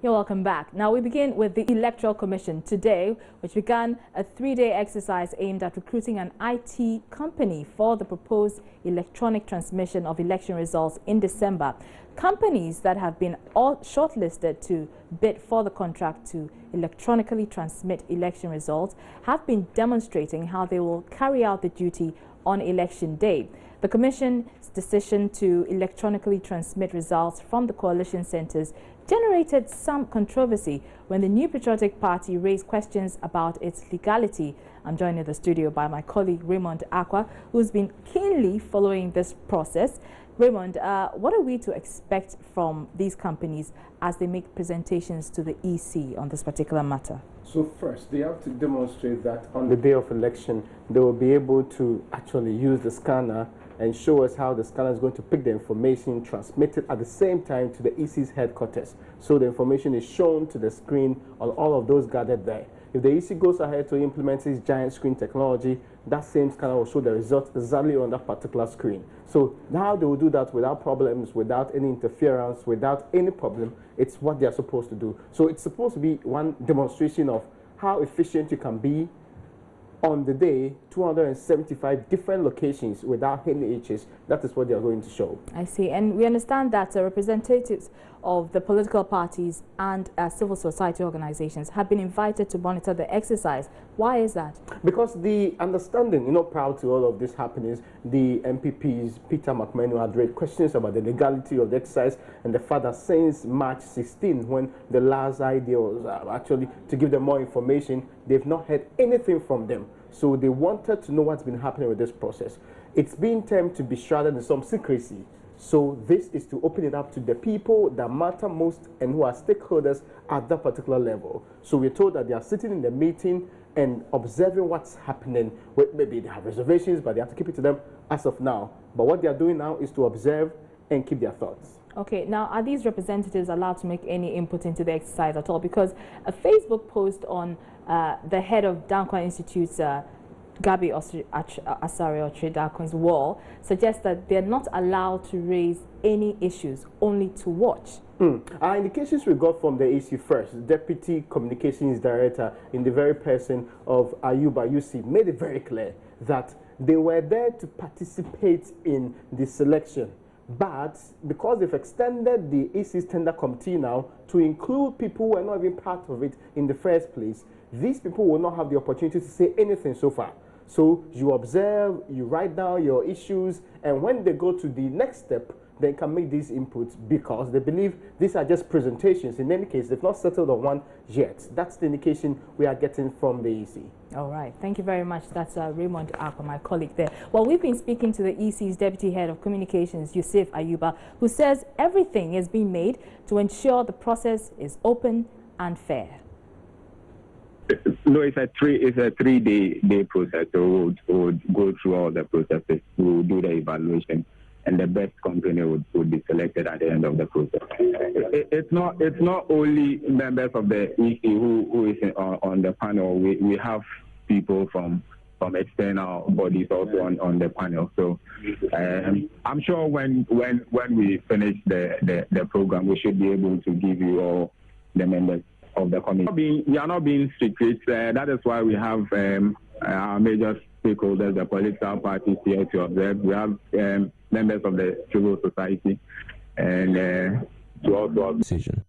You're welcome back. Now we begin with the Electoral Commission today, which began a 3-day exercise aimed at recruiting an IT company for the proposed electronic transmission of election results in December. Companies that have been all shortlisted to bid for the contract to electronically transmit election results have been demonstrating how they will carry out the duty on election day. The Commission's decision to electronically transmit results from the coalition centers generated some controversy when the New Patriotic Party raised questions about its legality. I'm joined in the studio by my colleague Raymond Akwa, who's been keenly following this process. Raymond, what are we to expect from these companies as they make presentations to the EC on this particular matter? So first, they have to demonstrate that on the day of election, they will be able to actually use the scanner and show us how the scanner is going to pick the information, transmit it at the same time to the EC's headquarters. So the information is shown to the screen on all of those gathered there. If the EC goes ahead to implement its giant screen technology, that same scanner will show the results exactly on that particular screen. So now they will do that without problems, without any interference, without any problem. It's what they are supposed to do. So it's supposed to be one demonstration of how efficient you can be on the day, 275 different locations without any hitches. That is what they are going to show. I see. And we understand that representatives of the political parties and civil society organizations have been invited to monitor the exercise. Why is that? Because the understanding, prior to all of this happenings, the MPPs, Peter McMenu, had raised questions about the legality of the exercise and the fact that since March 16, when the last idea was actually to give them more information, they've not heard anything from them. So they wanted to know what's been happening with this process. It's been termed to be shrouded in some secrecy. So this is to open it up to the people that matter most and who are stakeholders at that particular level. So we're told that they are sitting in the meeting and observing what's happening. Maybe they have reservations, but they have to keep it to them as of now. But what they are doing now is to observe and keep their thoughts. Okay, now are these representatives allowed to make any input into the exercise at all? Because a Facebook post on the head of Dankwa Institute's Gabi Asare-Otre-Dakon's wall suggests that they're not allowed to raise any issues, only to watch. Our indications we got from the EC first, Deputy Communications Director in the very person of Ayuba UC, made it very clear that they were there to participate in the selection. But because they've extended the EC's tender committee now to include people who are not even part of it in the first place, these people will not have the opportunity to say anything so far. So you observe, you write down your issues, and when they go to the next step, they can make these inputs because they believe these are just presentations. In any case, they've not settled on one yet. That's the indication we are getting from the EC. All right. Thank you very much. That's Raymond Akwa, my colleague there. Well, we've been speaking to the EC's Deputy Head of Communications, Yusuf Ayuba, who says everything is being made to ensure the process is open and fair. No, it's a three-day process. So we'll go through all the processes. We'll do the evaluation, and the best company would be selected at the end of the process. It's not only members of the EC who is on the panel. We have people from external bodies also on the panel. So I'm sure when we finish the program, we should be able to give you all the members of the committee. We are not being secret. That is why we have our major stakeholders, the political parties here to observe. We have members of the civil society and to also decision.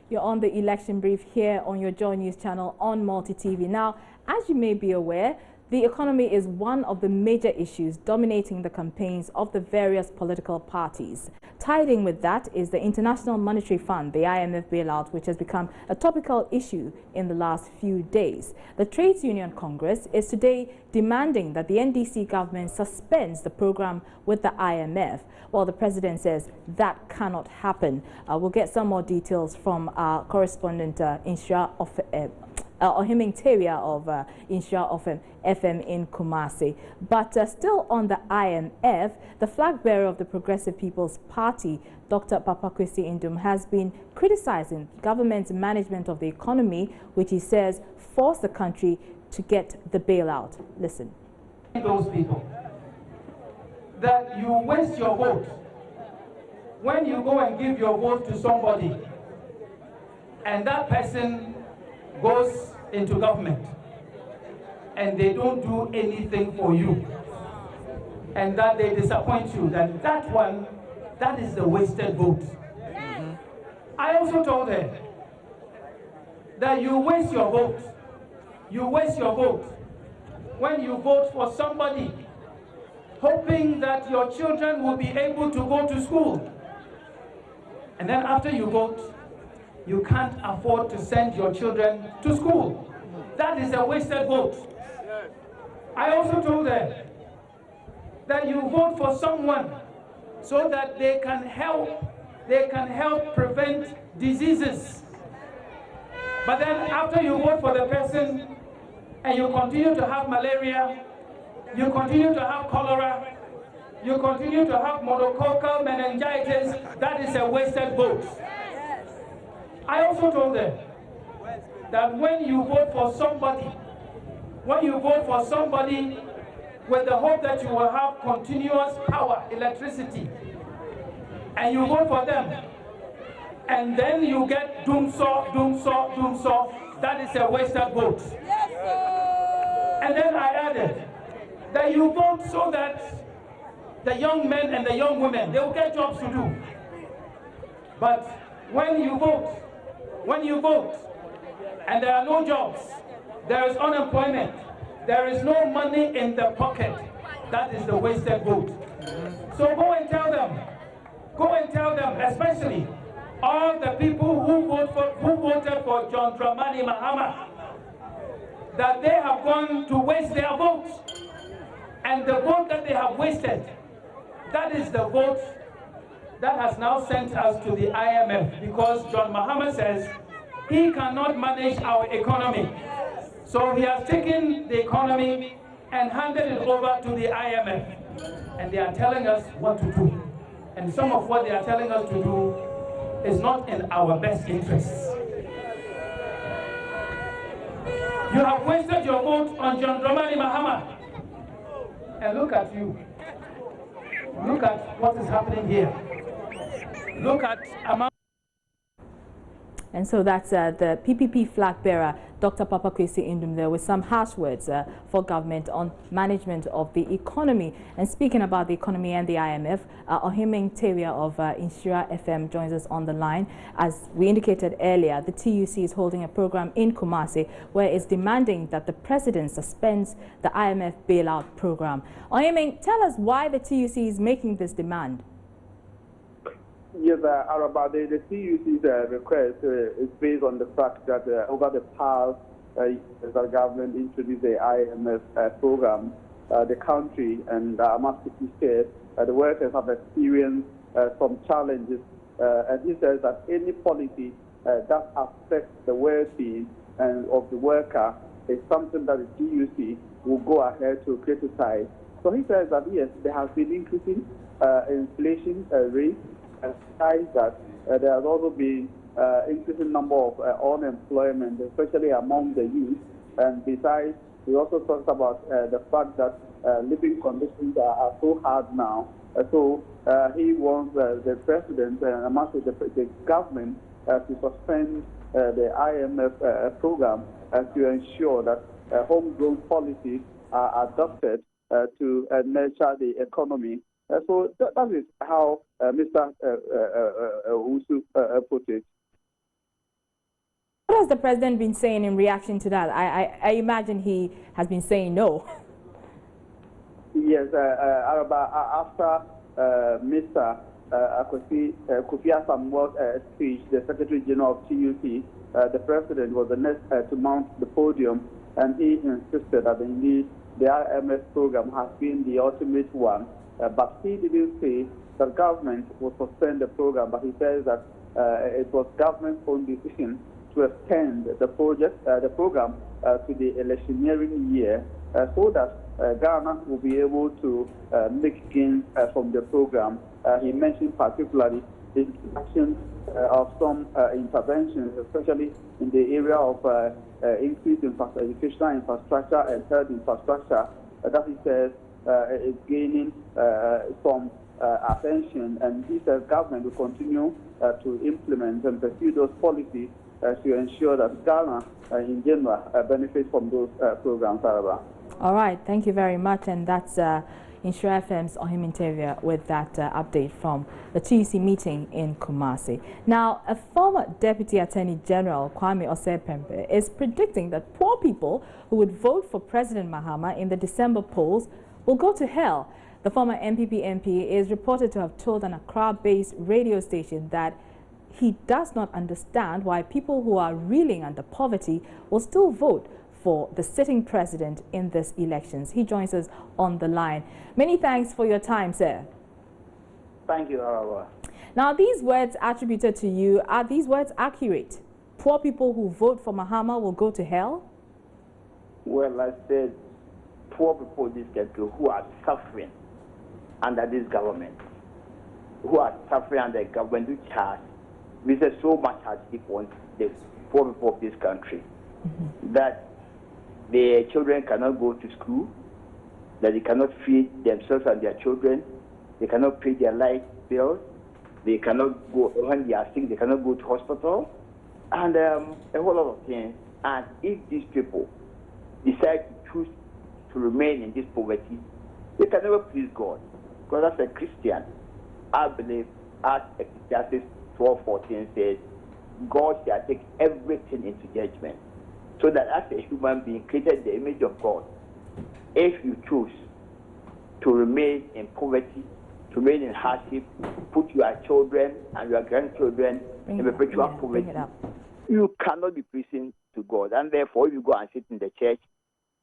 You're on the election brief here on your Joy News channel on Multi TV. Now, as you may be aware, The economy is one of the major issues dominating the campaigns of the various political parties. Tied in with that is the International Monetary Fund, the IMF bailout, which has become a topical issue in the last few days. The Trades Union Congress is today demanding that the NDC government suspends the program with the IMF. Well, the president says that cannot happen. We'll get some more details from our correspondent Ohiming Teria of Insha of FM in Kumasi. But still on the IMF, the flag bearer of the Progressive People's Party, Dr. Papa Kwesi Indum, has been criticizing government's management of the economy, which he says forced the country to get the bailout. Listen. Those people that you waste your vote when you go and give your vote to somebody and that person goes into government and they don't do anything for you and that they disappoint you, that is the wasted vote. I also told her that you waste your vote. You waste your vote when you vote for somebody hoping that your children will be able to go to school. And then after you vote, you can't afford to send your children to school. That is a wasted vote. I also told them that you vote for someone so that they can help prevent diseases. But then after you vote for the person and you continue to have malaria, you continue to have cholera, you continue to have monococcal meningitis, that is a wasted vote. I also told them that when you vote for somebody with the hope that you will have continuous power, electricity, and you vote for them, and then you get doomsaw, that is a wasted vote. And then I added that you vote so that the young men and the young women, they will get jobs to do. But when you vote, and there are no jobs, there is unemployment, there is no money in the pocket, that is the wasted vote. So go and tell them, especially all the people who voted for John Dramani Mahama, that they have gone to waste their votes. And the vote that they have wasted, that is the vote that has now sent us to the IMF, because John Mahama says he cannot manage our economy. So he has taken the economy and handed it over to the IMF. And they are telling us what to do. And some of what they are telling us to do is not in our best interests. You have wasted your vote on John Dramani Mahama. And look at you. Look at what is happening here. Look at amount. And so that's the PPP flag bearer, Dr. Papa Kwesi Indum, there with some harsh words for government on management of the economy. And speaking about the economy and the IMF, Ohiming Teria of Insura FM joins us on the line. As we indicated earlier, the TUC is holding a program in Kumasi where it's demanding that the president suspends the IMF bailout program. Ohiming, tell us why the TUC is making this demand. Yes, Araba, the TUC's request is based on the fact that over the past the government introduced the IMF program, the country and Amastiki State, the workers have experienced some challenges. And he says that any policy that affects the well-being of the worker is something that the TUC will go ahead to criticize. So he says that yes, there has been increasing inflation rate. And besides that, there has also been increasing number of unemployment, especially among the youth. And besides, we also talked about the fact that living conditions are so hard now. So he wants the president and amongst the government to suspend the IMF program to ensure that homegrown policies are adopted to nurture the economy. So that is how Mr. Usu put it. What has the president been saying in reaction to that? I imagine he has been saying no. Yes, Araba, after Mr. Kofi Asamoah's speech, the Secretary General of TUC, the President was the next to mount the podium, and he insisted that indeed the IMS program has been the ultimate one, but he didn't say the government will suspend the program, but he says that it was government's own decision to extend the program to the electioneering year, so that Ghana will be able to make gains from the program. He mentioned particularly the introduction of some interventions, especially in the area of increased educational infrastructure and health infrastructure, that he says is gaining some attention, and he says government will continue to implement and pursue those policies to ensure that Ghana in general benefits from those programs. All right, thank you very much, and that's Insure FM's Ohim Intavia with that update from the TUC meeting in Kumasi. Now, a former Deputy Attorney General, Kwame Osei-Pembe, is predicting that poor people who would vote for President Mahama in the December polls will go to hell. The former NPP MP is reported to have told an Accra-based radio station that he does not understand why people who are reeling under poverty will still vote for the sitting president in this elections. He joins us on the line. Many thanks for your time, sir. Thank you, Arawa. Now, these words attributed to you, are these words accurate? Poor people who vote for Mahama will go to hell? Well, I said poor people in this country who are suffering under this government, who are suffering under a government which has visited so much hardship on the poor people of this country, that their children cannot go to school, that they cannot feed themselves and their children, they cannot pay their light bills, they cannot go, when they are sick, they cannot go to hospital, and a whole lot of things. And if these people decide to choose to remain in this poverty, they can never please God. Because as a Christian, I believe, as Ecclesiastes 12:14 says, God shall take everything into judgment. So that as a human being created in the image of God, if you choose to remain in poverty, to remain in hardship, put your children and your grandchildren in perpetual poverty, you cannot be pleasing to God. And therefore, if you go and sit in the church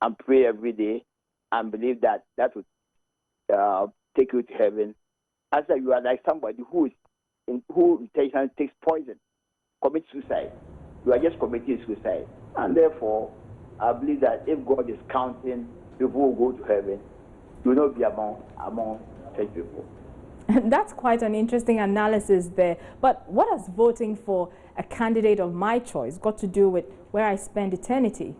and pray every day and believe that that would take you to heaven, as that you are like somebody who intentionally takes poison, commits suicide. You are just committing suicide. And therefore, I believe that if God is counting people who go to heaven, you will not be among such people. That's quite an interesting analysis there. But what has voting for a candidate of my choice got to do with where I spend eternity?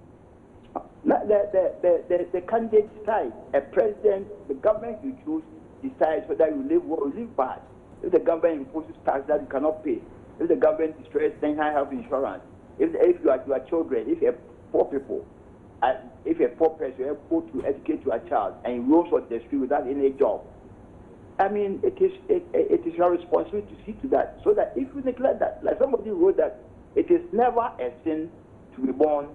The candidate decides. A president, the government you choose decides whether you live well or live bad. If the government imposes tax that you cannot pay, if the government destroys national health insurance, if your children, if you're poor people, if a poor person is able to educate your child and he rolls on the street without any job, I mean, it is your responsibility to see to that. So that if you neglect that, like somebody wrote that, it is never a sin to be born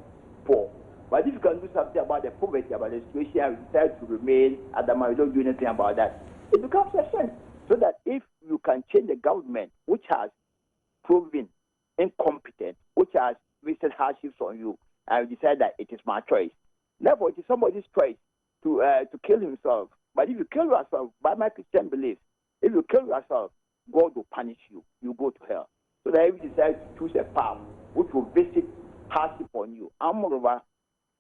poor. But if you can do something about the poverty, about the situation, and you decide to remain at the moment, you don't do anything about that, it becomes a sin. So that if you can change the government, which has proven incompetent, which has wasted hardships on you, and you decide that it is my choice. Therefore, it is somebody's choice to kill himself. But if you kill yourself, by my Christian belief, if you kill yourself, God will punish you. You go to hell. So that if you decide to choose a path which will visit hardship on you, and moreover,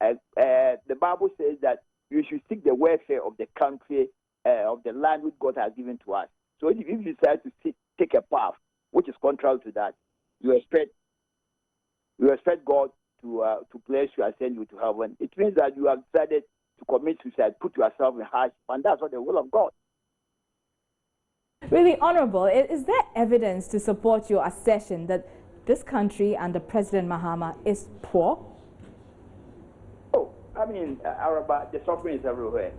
the Bible says that you should seek the welfare of the country, of the land which God has given to us. So if you decide to take a path which is contrary to that, you expect God to bless you and send you to heaven. It means that you have decided to commit suicide, put yourself in hardship, and that's not the will of God. Really, Honorable, is there evidence to support your assertion that this country under President Mahama is poor? Oh, I mean, Araba, the suffering is everywhere.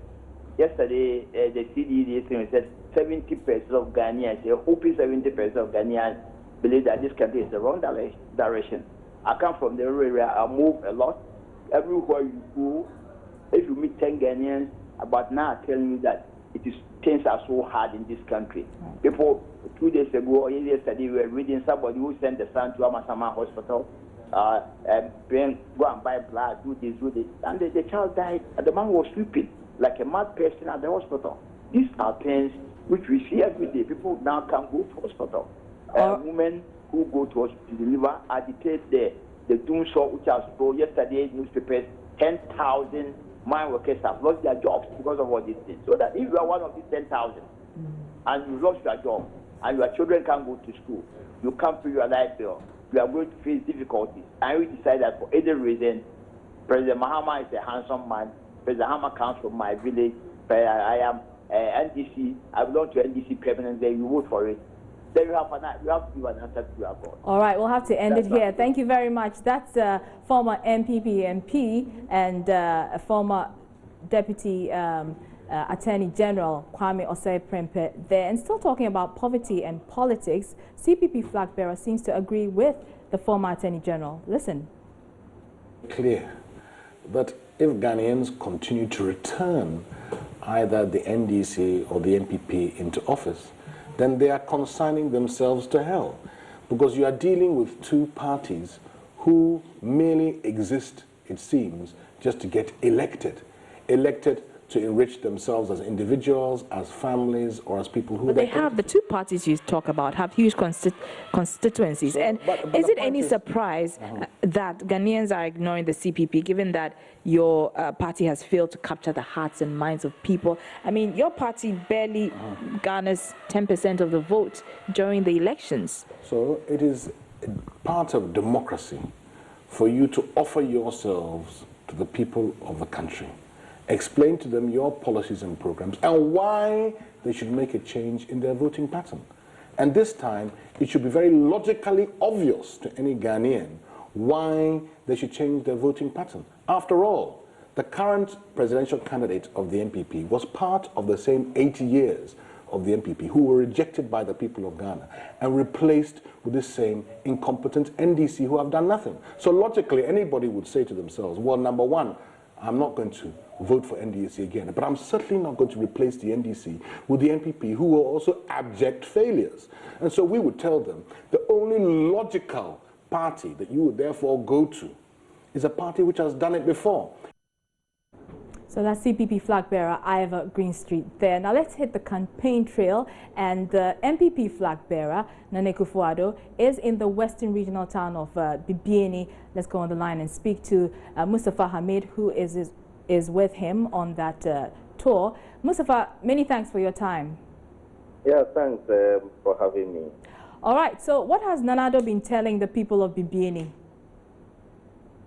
Yesterday, the CDD said 70% of Ghanaians, a whopping 70% of Ghanaians believe that this country is the wrong direction. I come from the rural area, I move a lot. Everywhere you go, if you meet 10 Ghanaians, But now telling you that things are so hard in this country. People 2 days ago or yesterday we were reading somebody who sent the son to Amasama Hospital, and go and buy blood, do this, and the child died. And the man was sleeping like a mad person at the hospital. These are things which we see every day. People now can go to hospital. Women who go to hospital to deliver are detained there. The doom show which has told yesterday newspapers, 10,000 mine workers have lost their jobs because of all these things. So that if you are one of these 10,000 and you lost your job and your children can't go to school, you come to your life bill, you are going to face difficulties. And we decide that for any reason, President Mahama is a handsome man. President Mahama comes from my village. I am NDC. I belong to NDC permanently. You vote for it. Then you have to give an answer to your God. All right, we'll have to end it here. Thank you very much. That's former MPP MP and a former Deputy Attorney General Kwame Osei-Prempeh there. And still talking about poverty and politics, CPP flag bearer seems to agree with the former Attorney General. Listen. Clear that if Ghanaians continue to return either the NDC or the MPP into office, then they are consigning themselves to hell, because you are dealing with two parties who merely exist, it seems, just to get elected to enrich themselves as individuals, as families, or as people who... But they have, the two parties you talk about have huge constituencies. So, and but is it any surprise that Ghanaians are ignoring the CPP, given that your party has failed to capture the hearts and minds of people? I mean, your party barely garners 10% of the vote during the elections. So it is part of democracy for you to offer yourselves to the people of the country. Explain to them your policies and programs and why they should make a change in their voting pattern. And this time, it should be very logically obvious to any Ghanaian why they should change their voting pattern. After all, the current presidential candidate of the MPP was part of the same 80 years of the MPP who were rejected by the people of Ghana and replaced with the same incompetent NDC who have done nothing. So logically, anybody would say to themselves, well, number one, I'm not going to vote for NDC again, but I'm certainly not going to replace the NDC with the MPP, who are also abject failures. And so we would tell them the only logical party that you would therefore go to is a party which has done it before. So that's CPP flag bearer Ivor Greenstreet there. Now let's hit the campaign trail, and the MPP flag bearer Nana Akufo-Addo is in the western regional town of Bibiani. Let's go on the line and speak to Mustafa Hamid, who is with him on that tour. Mustafa, many thanks for your time. Yeah, thanks for having me. All right, so what has Nana Addo been telling the people of Bibiani?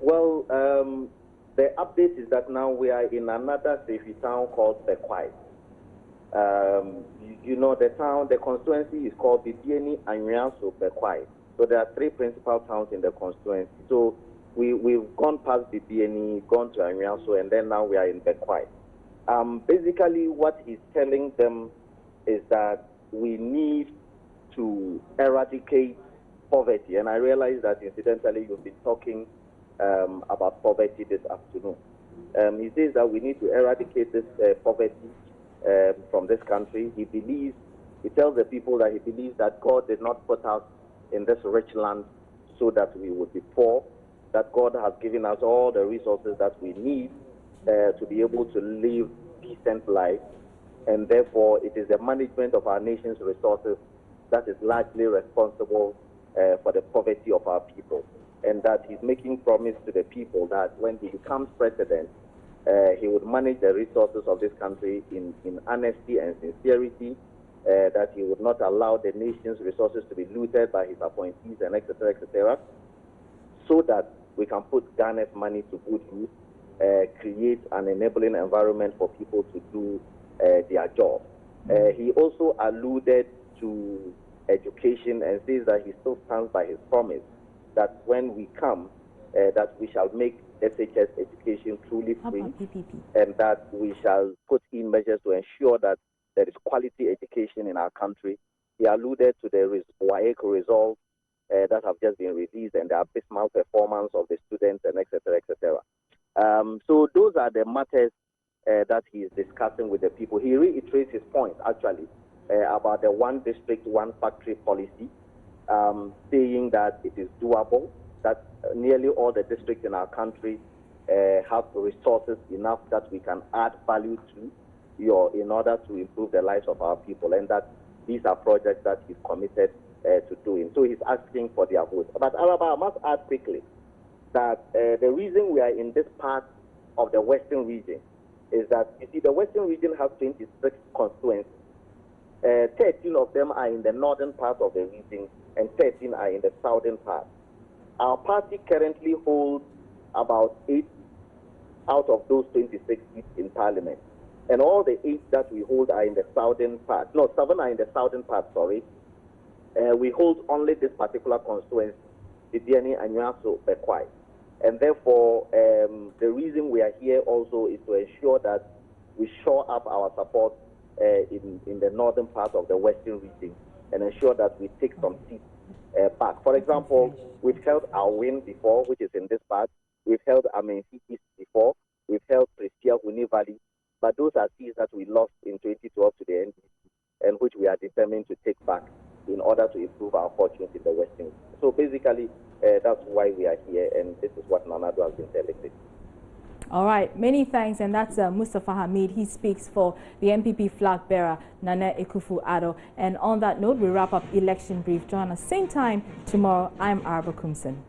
Well, the update is that now we are in another safety town called Bekwai. You know, the constituency is called Bibiani, Anyanso, Bekwai. So there are three principal towns in the constituency. So we've gone past Bibiani, gone to Anyanso, and then now we are in Bekwai. Basically, what he's telling them is that we need to eradicate poverty. And I realize that, incidentally, you've been talking about poverty this afternoon. He says that we need to eradicate this poverty from this country. He tells the people that he believes that God did not put us in this rich land so that we would be poor, that God has given us all the resources that we need to be able to live decent life, and therefore it is the management of our nation's resources that is largely responsible for the poverty of our people. And that he's making promise to the people that when he becomes president, he would manage the resources of this country in honesty and sincerity, that he would not allow the nation's resources to be looted by his appointees and etc., so that we can put Ghana's money to good use, create an enabling environment for people to do their job. He also alluded to education and says that he still stands by his promise that when we come, that we shall make SHS education truly free, and that we shall put in measures to ensure that there is quality education in our country. He alluded to the WAEC results that have just been released and the abysmal performance of the students and etc., etc. So those are the matters that he is discussing with the people. He reiterates his point, actually, about the one district, one factory policy, saying that it is doable, that nearly all the districts in our country have resources enough that we can add value to in order to improve the lives of our people, and that these are projects that he's committed to doing. So he's asking for their vote. But Araba, I must add quickly that the reason we are in this part of the Western region is that, you see, the Western region has 26 constituencies. 13 of them are in the northern part of the region, and 13 are in the southern part. Our party currently holds about 8 out of those 26 seats in parliament. And all the 8 that we hold are in the southern part. No, 7 are in the southern part, sorry. We hold only this particular constituency, Bibiani and Nyaso Bekwai. And therefore, the reason we are here also is to ensure that we shore up our support in the northern part of the Western region and ensure that we take some seats back. For example, we've held our win before, which is in this part. We've held Amensi East before. We've held Prestia Huni Valley. But those are seats that we lost in 2012 to the NDC, and which we are determined to take back in order to improve our fortunes in the Western region. So basically, that's why we are here, and this is what Nanado has been elected. All right, many thanks, and that's Mustafa Hamid. He speaks for the MPP flag bearer, Nana Ekufu-Addo. And on that note, we wrap up Election Brief. Join us same time tomorrow. I'm Araba Kumson.